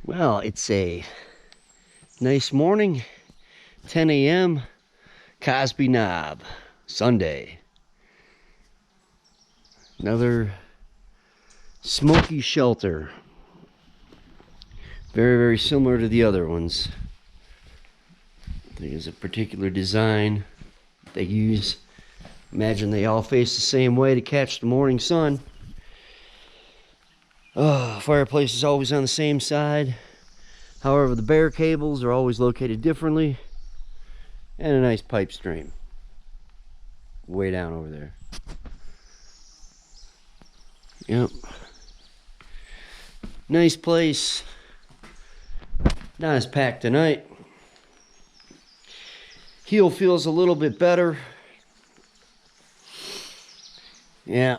Well, it's a nice morning, 10 a.m., Cosby Knob, Sunday. Another Smoky shelter. Very, very similar to the other ones. There's a particular design they use. Imagine they all face the same way to catch the morning sun. Fireplace is always on the same side. However, the bare cables are always located differently. And a nice pipe stream. Way down over there. Yep. Nice place. Not as packed tonight. Heel feels a little bit better. Yeah,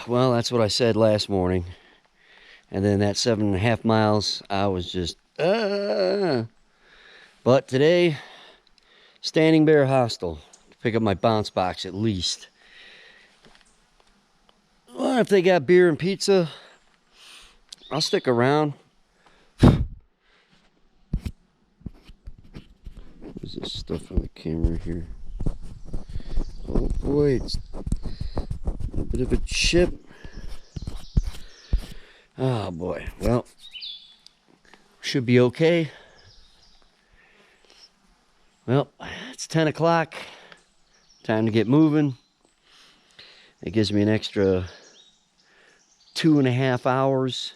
well, that's what I said last morning. And then that 7.5 miles, I was just, But today, Standing Bear Hostel to pick up my bounce box at least. Well, if they got beer and pizza, I'll stick around. What's this stuff on the camera here? Oh boy, it's a bit of a chip. Oh boy, well, should be okay. Well, it's 10 o'clock. Time to get moving. It gives me an extra 2.5 hours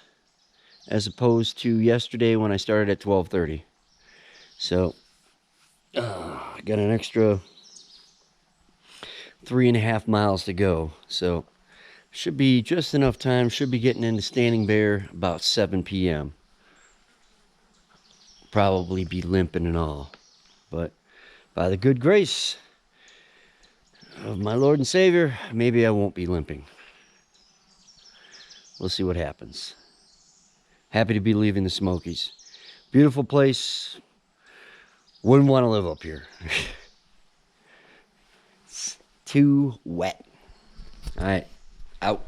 as opposed to yesterday when I started at 12:30. So, I got an extra 3.5 miles to go. So, should be just enough time. Should be getting into Standing Bear about 7 p.m. Probably be limping and all. But by the good grace of my Lord and Savior, maybe I won't be limping. We'll see what happens. Happy to be leaving the Smokies. Beautiful place. Wouldn't want to live up here. It's too wet. All right, out.